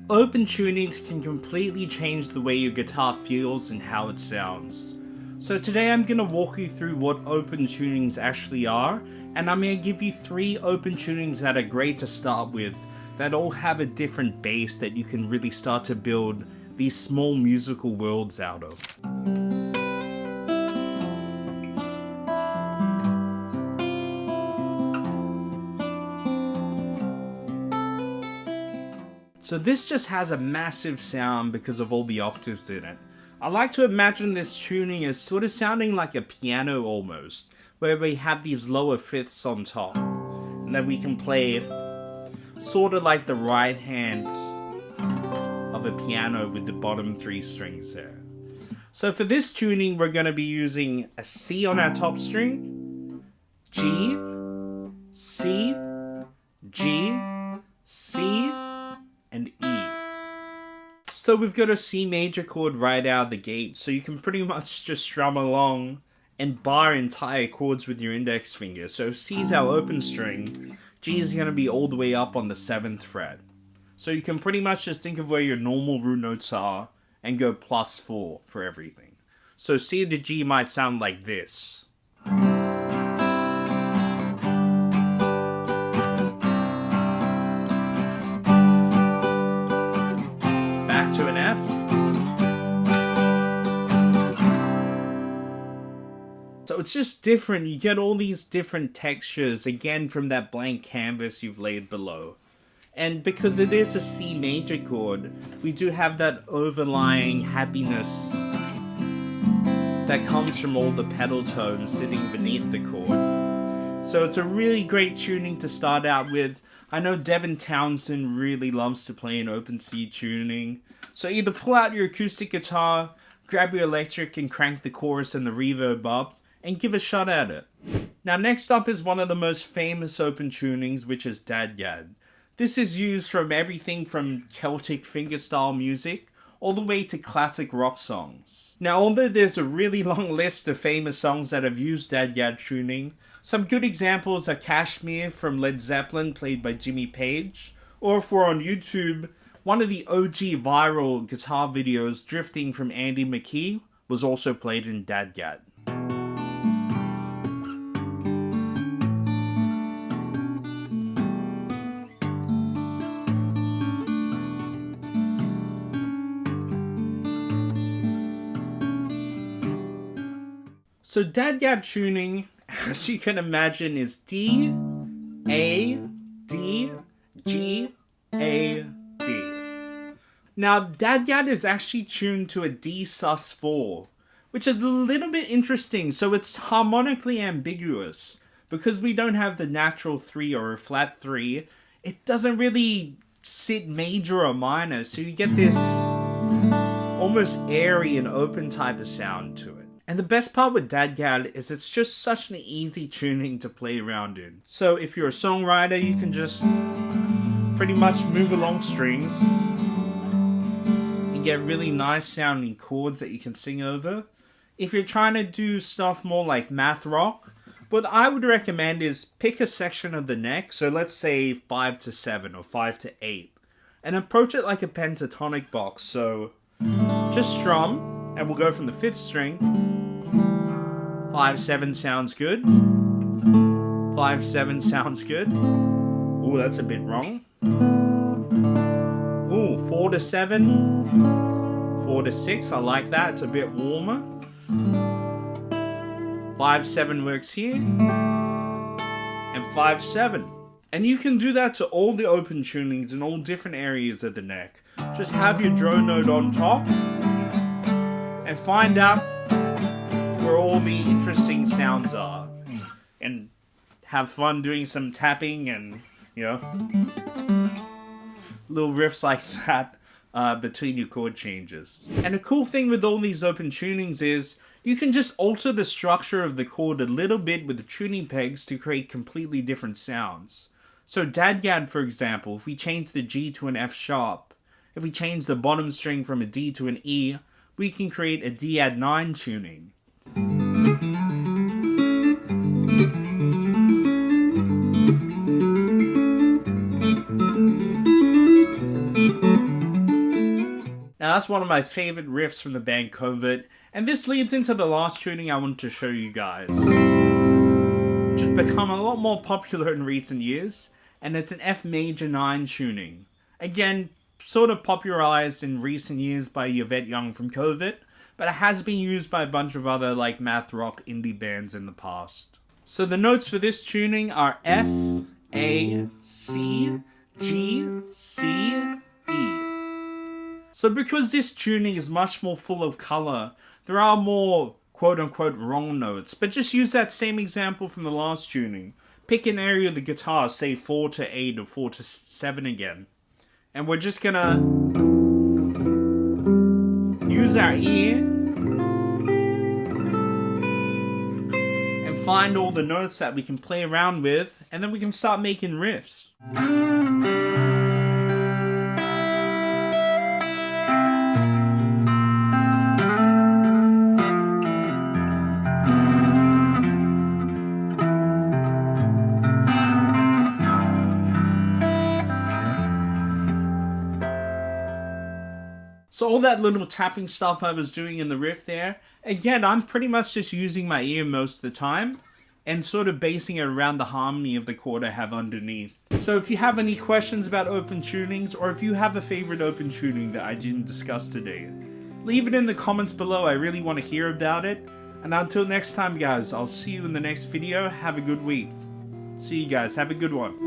Open tunings can completely change the way your guitar feels and how it sounds. So today I'm going to walk you through what open tunings actually are, and I'm going to give you 3 open tunings that are great to start with, that all have a different bass that you can really start to build these small musical worlds out of. So this just has a massive sound because of all the octaves in it. I like to imagine this tuning as sort of sounding like a piano almost, where we have these lower fifths on top, and then we can play sort of like the right hand of a piano with the bottom 3 strings there. So for this tuning, we're going to be using a C on our top string, G, C, G, C, and E. So we've got a C major chord right out of the gate, so you can pretty much just strum along and bar entire chords with your index finger. So C is our open string, G is going to be all the way up on the 7th fret. So you can pretty much just think of where your normal root notes are and go +4 for everything. So C to G might sound like this. To an F. So it's just different. You get all these different textures again from that blank canvas you've laid below. And because it is a C major chord, we do have that overlying happiness that comes from all the pedal tones sitting beneath the chord. So it's a really great tuning to start out with. I know Devin Townsend really loves to play an open C tuning. So either pull out your acoustic guitar, grab your electric and crank the chorus and the reverb up, and give a shot at it. Now next up is one of the most famous open tunings, which is DADGAD. This is used from everything from Celtic fingerstyle music all the way to classic rock songs. Now although there's a really long list of famous songs that have used DADGAD tuning, some good examples are Kashmir from Led Zeppelin played by Jimmy Page, or if we're on YouTube, one of the OG viral guitar videos, Drifting from Andy McKee, was also played in DADGAD. So DADGAD tuning, as you can imagine, is D, A, D, G, A, D. Now, DADGAD is actually tuned to a D sus4, which is a little bit interesting. So it's harmonically ambiguous. Because we don't have the natural 3 or a flat 3, it doesn't really sit major or minor. So you get this almost airy and open type of sound to it. And the best part with DADGAD is it's just such an easy tuning to play around in. So if you're a songwriter, you can just pretty much move along strings. Get really nice sounding chords that you can sing over. If you're trying to do stuff more like math rock, what I would recommend is pick a section of the neck, so let's say 5 to 7 or 5 to 8, and approach it like a pentatonic box. So just strum, and we'll go from the 5th string. 5, 7 sounds good. 5, 7 sounds good. Ooh, that's a bit wrong. Ooh, 4 to 7, 4 to 6, I like that, it's a bit warmer. 5, 7 works here, and 5, 7. And you can do that to all the open tunings in all different areas of the neck. Just have your drone note on top, and find out where all the interesting sounds are. And have fun doing some tapping and, you know, little riffs like that between your chord changes. And a cool thing with all these open tunings is you can just alter the structure of the chord a little bit with the tuning pegs to create completely different sounds. So DADGAD, for example, if we change the G to an F sharp, if we change the bottom string from a D to an E, we can create a DAD9 tuning. Now that's one of my favorite riffs from the band COVID, and this leads into the last tuning I want to show you guys, which has become a lot more popular in recent years, and it's an F major 9 tuning. Again, sort of popularized in recent years by Yvette Young from COVID, but it has been used by a bunch of other like math rock indie bands in the past. So the notes for this tuning are F, A, C, G, C, E. So because this tuning is much more full of color, there are more quote-unquote wrong notes, but just use that same example from the last tuning. Pick an area of the guitar, say 4 to 8 or 4 to 7 again. And we're just gonna use our ear and find all the notes that we can play around with, and then we can start making riffs. So all that little tapping stuff I was doing in the riff there, again, I'm pretty much just using my ear most of the time and sort of basing it around the harmony of the chord I have underneath. So if you have any questions about open tunings, or if you have a favorite open tuning that I didn't discuss today, leave it in the comments below. I really want to hear about it. And until next time, guys, I'll see you in the next video. Have a good week. See you guys. Have a good one.